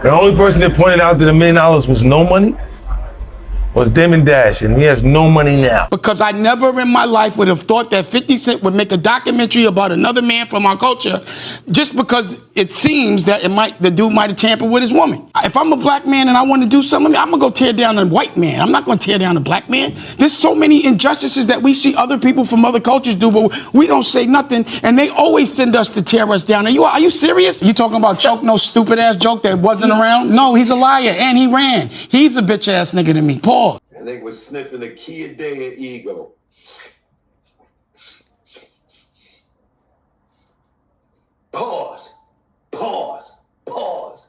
The only person that pointed out that $1 million was no money was Damon Dash, and he has no money now. Because I never in my life would have thought that 50 Cent would make a documentary about another man from our culture just because it seems that the dude might have tampered with his woman. If I'm a black man and I want to do something, I'm going to go tear down a white man. I'm not going to tear down a black man. There's so many injustices that we see other people from other cultures do, but we don't say nothing, and they always send us to tear us down. Are you serious? You talking about Choke, no stupid ass joke that wasn't around? No, he's a liar, and he ran. He's a bitch ass nigga to me. Paul. And they was sniffing a key a day at ego. Pause. Pause. Pause.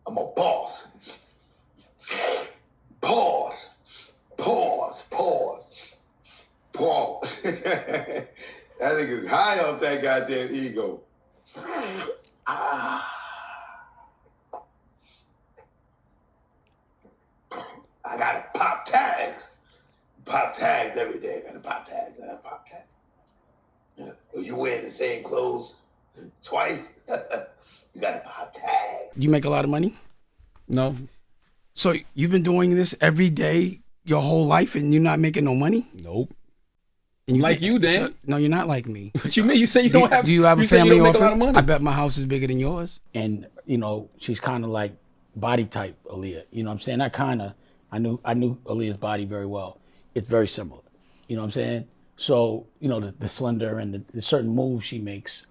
I'm a boss. Pause. Pause. Pause. Pause. That nigga's high off that goddamn ego. I gotta pop tags. Pop tags every day. I gotta pop tags. Yeah. You wearing the same clothes twice? You gotta pop tags. You make a lot of money? No. So you've been doing this every day your whole life and you're not making no money? Nope. And like you, Dan. So, no, you're not like me. What you mean? You say you don't have. Do you have a family office? I bet my house is bigger than yours. And she's kind of like body type Aaliyah. You know what I'm saying? I knew Aaliyah's body very well. It's very similar. You know what I'm saying? So, the slender and the certain moves she makes.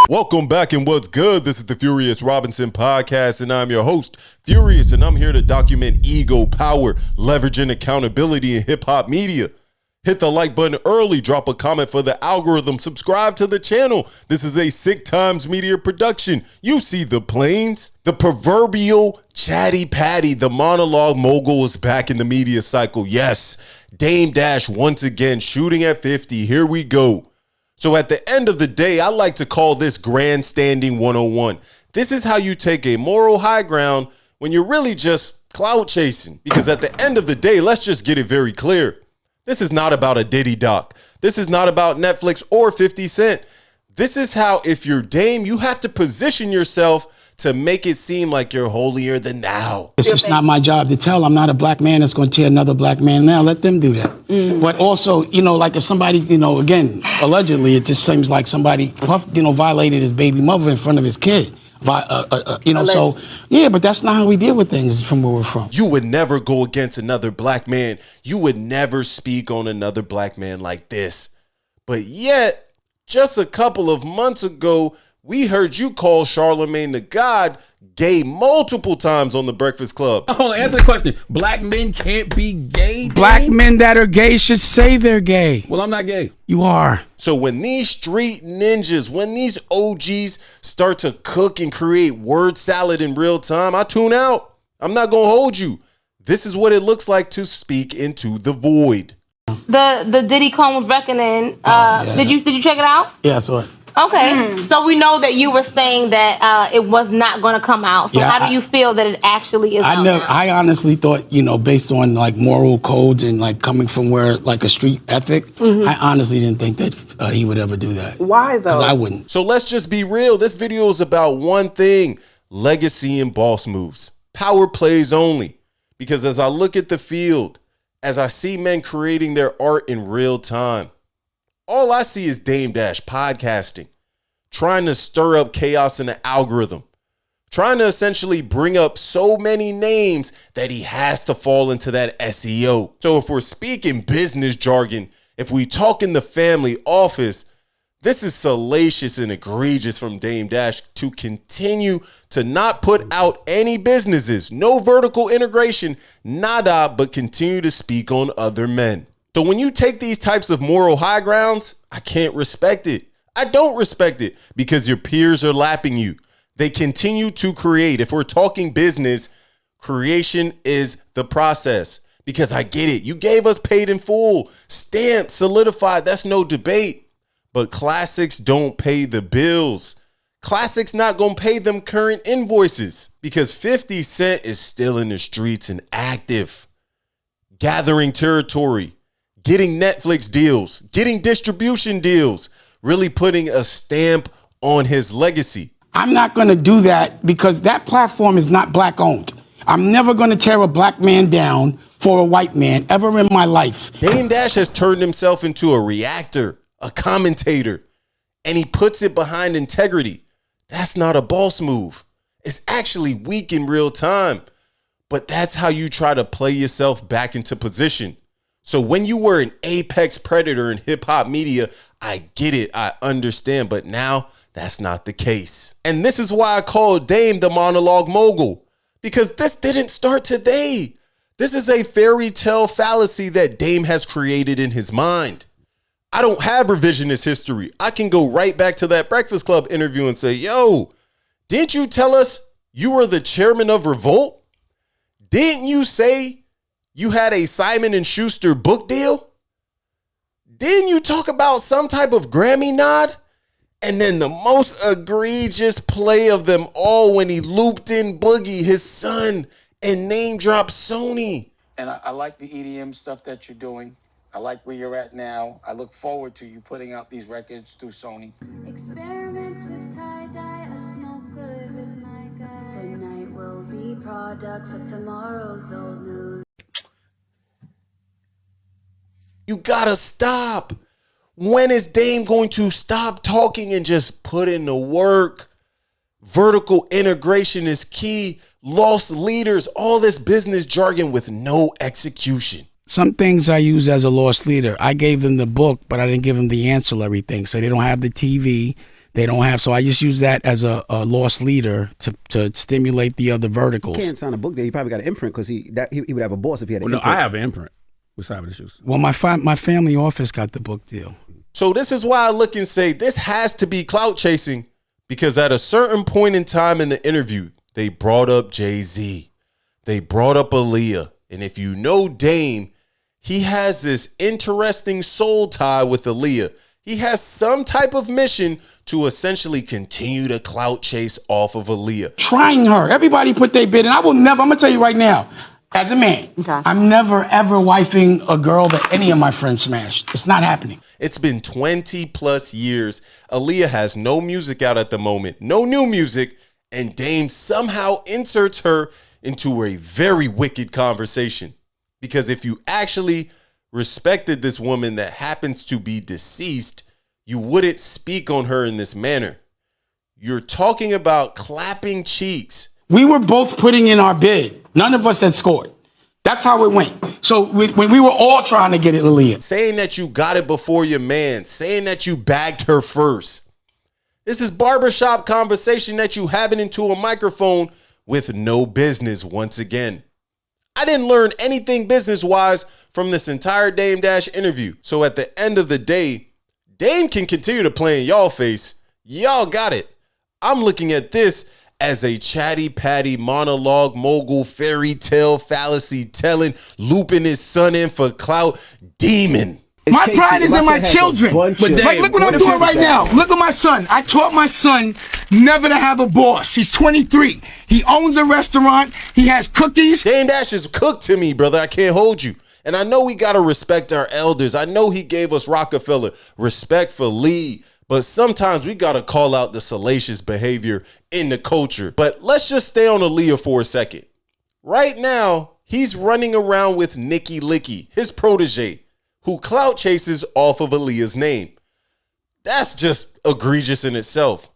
Welcome back, and what's good? This is the Furious Robinson podcast, and I'm your host, Furious, and I'm here to document ego, power, leveraging accountability in hip-hop media. Hit the like button early, drop a comment for the algorithm, subscribe to the channel. This is a Sick Times Media production. You see the planes. The proverbial Chatty Patty, the monologue mogul, is back in the media cycle. Yes, Dame Dash once again shooting at 50. Here we go. So at the end of the day, I like to call this grandstanding 101. This is how you take a moral high ground when you're really just clout chasing. Because at the end of the day, let's just get it very clear. This is not about a Diddy doc. This is not about Netflix or 50 Cent. This is how, if you're Dame, you have to position yourself to make it seem like you're holier than thou. It's just not my job to tell. I'm not a black man that's going to tear another black man down. Let them do that. But also, like if somebody, again, allegedly, it just seems like somebody, violated his baby mother in front of his kid. So, yeah, but that's not how we deal with things from where we're from. You would never go against another black man. You would never speak on another black man like this. But yet, just a couple of months ago, we heard you call Charlemagne the God gay multiple times on the Breakfast Club. Oh, answer the question. Black men can't be gay? Black men that are gay should say they're gay. Well, I'm not gay. You are. So when these street ninjas, when these OGs start to cook and create word salad in real time, I tune out. I'm not going to hold you. This is what it looks like to speak into the void. The Diddy Combs Reckoning. Did you check it out? Yeah, I saw it. Okay, so we know that you were saying that it was not going to come out. So how do you feel that it actually is out now? I honestly thought, based on like moral codes and like coming from where like a street ethic, I honestly didn't think that he would ever do that. Why though? Because I wouldn't. So let's just be real. This video is about one thing: legacy and boss moves. Power plays only. Because as I look at the field, as I see men creating their art in real time, all I see is Dame Dash podcasting, trying to stir up chaos in the algorithm, trying to essentially bring up so many names that he has to fall into that SEO. So if we're speaking business jargon, if we talk in the family office, this is salacious and egregious from Dame Dash to continue to not put out any businesses, no vertical integration, nada, but continue to speak on other men. So when you take these types of moral high grounds, I can't respect it. I don't respect it because your peers are lapping you. They continue to create. If we're talking business, creation is the process. Because I get it. You gave us paid in full, stamped, solidified. That's no debate. But classics don't pay the bills. Classics not going to pay them current invoices because 50 Cent is still in the streets and active, gathering territory, getting Netflix deals, getting distribution deals, really putting a stamp on his legacy. I'm not going to do that because that platform is not black owned. I'm never going to tear a black man down for a white man ever in my life. Dame Dash has turned himself into a reactor, a commentator, and he puts it behind integrity. That's not a boss move. It's actually weak in real time. But that's how you try to play yourself back into position. So when you were an apex predator in hip hop media, I get it, I understand, but now that's not the case. And this is why I call Dame the monologue mogul, because this didn't start today. This is a fairy tale fallacy that Dame has created in his mind. I don't have revisionist history. I can go right back to that Breakfast Club interview and say, yo, didn't you tell us you were the chairman of Revolt? Didn't you say you had a Simon & Schuster book deal? Didn't you talk about some type of Grammy nod? And then the most egregious play of them all when he looped in Boogie, his son, and name dropped Sony. And I like the EDM stuff that you're doing. I like where you're at now. I look forward to you putting out these records through Sony. Experiments with tie-dye, I smoke good with my guy. Tonight will be products of tomorrow's old news. You gotta stop. When is Dame going to stop talking and just put in the work? Vertical integration is key. Lost leaders, all this business jargon with no execution. Some things I use as a lost leader. I gave them the book, but I didn't give them the ancillary thing. So they don't have the TV. They don't have. So I just use that as a lost leader to stimulate the other verticals. He can't sign a book there. He probably got an imprint because he would have a boss if he had an Well, no, imprint. I have an imprint with Simon & Schuster. Well, my family office got the book deal. So this is why I look and say this has to be clout chasing, because at a certain point in time in the interview, they brought up Jay-Z. They brought up Aaliyah. And if you know Dame, he has this interesting soul tie with Aaliyah. He has some type of mission to essentially continue to clout chase off of Aaliyah. Trying her. Everybody put their bid in. I will never, I'm going to tell you right now, as a man, okay, I'm never, ever wifing a girl that any of my friends smashed. It's not happening. It's been 20 plus years. Aaliyah has no music out at the moment, no new music, and Dame somehow inserts her into a very wicked conversation. Because if you actually respected this woman that happens to be deceased, you wouldn't speak on her in this manner. You're talking about clapping cheeks. We were both putting in our bid. None of us had scored. That's how it went. So when we were all trying to get it, Aaliyah. Saying that you got it before your man. Saying that you bagged her first. This is barbershop conversation that you having into a microphone with no business once again. I didn't learn anything business-wise from this entire Dame Dash interview. So at the end of the day, Dame can continue to play in y'all face. Y'all got it. I'm looking at this as a Chatty Patty monologue mogul fairy tale fallacy telling, looping his son in for clout demon. My pride is in my children. But like, look what I'm doing right now. Look at my son. I taught my son never to have a boss. He's 23. He owns a restaurant. He has cookies. Dame Dash is cooked to me, brother. I can't hold you. And I know we got to respect our elders. I know he gave us Rockefeller. Respect for Lee. But sometimes we got to call out the salacious behavior in the culture. But let's just stay on Aaliyah for a second. Right now, he's running around with Nicky Licky, his protege, who clout chases off of Aaliyah's name. That's just egregious in itself.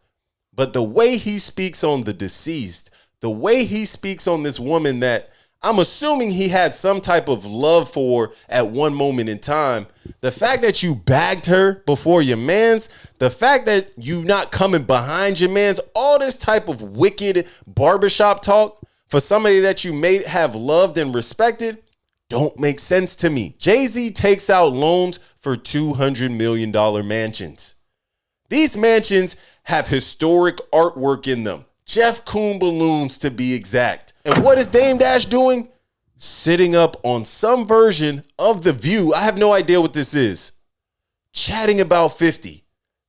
But the way he speaks on the deceased, the way he speaks on this woman that I'm assuming he had some type of love for at one moment in time, the fact that you bagged her before your mans, the fact that you not coming behind your mans, all this type of wicked barbershop talk for somebody that you may have loved and respected, don't make sense to me. Jay-Z takes out loans for $200 million mansions. These mansions have historic artwork in them. Jeff Koons balloons to be exact. And what is Dame Dash doing? Sitting up on some version of The View. I have no idea what this is. Chatting about 50.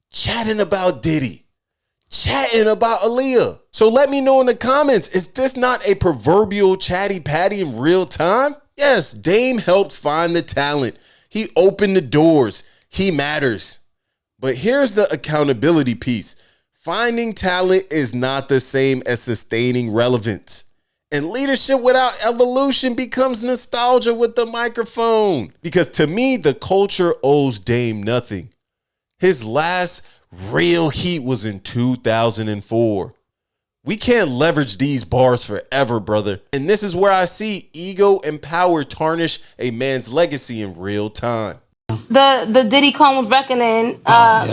Chatting about Diddy. Chatting about Aaliyah. So let me know in the comments, is this not a proverbial Chatty Patty in real time? Yes, Dame helps find the talent. He opened the doors. He matters. But here's the accountability piece. Finding talent is not the same as sustaining relevance. And leadership without evolution becomes nostalgia with the microphone. Because to me, the culture owes Dame nothing. His last real heat was in 2004. We can't leverage these bars forever, brother. And this is where I see ego and power tarnish a man's legacy in real time. The Diddy Combs Reckoning.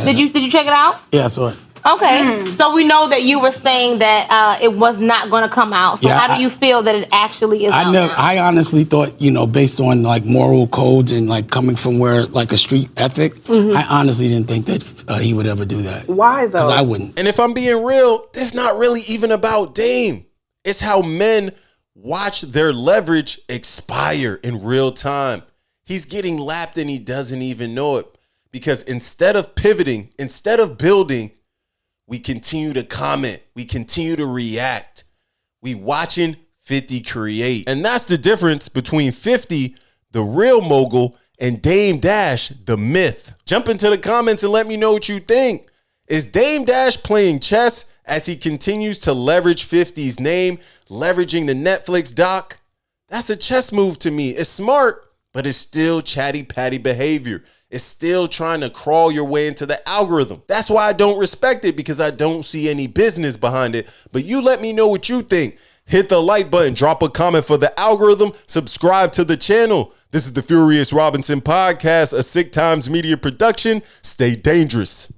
Did you check it out? Yeah, I saw it. Okay, so we know that you were saying that it was not going to come out. So how do you feel that it actually is out now? I honestly thought, based on like moral codes and like coming from where like a street ethic, I honestly didn't think that he would ever do that. Why though? Because I wouldn't. And if I'm being real, it's not really even about Dame. It's how men watch their leverage expire in real time. He's getting lapped and he doesn't even know it. Because instead of pivoting, instead of building, we continue to comment. We continue to react. We watching 50 create. And that's the difference between 50, the real mogul, and Dame Dash, the myth. Jump into the comments and let me know what you think. Is Dame Dash playing chess as he continues to leverage 50's name, leveraging the Netflix doc? That's a chess move to me. It's smart, but it's still Chatty Patty behavior. It's still trying to crawl your way into the algorithm. That's why I don't respect it, because I don't see any business behind it. But you let me know what you think. Hit the like button, drop a comment for the algorithm, subscribe to the channel. This is the Furious Robinson podcast, a Sick Times media production. Stay dangerous.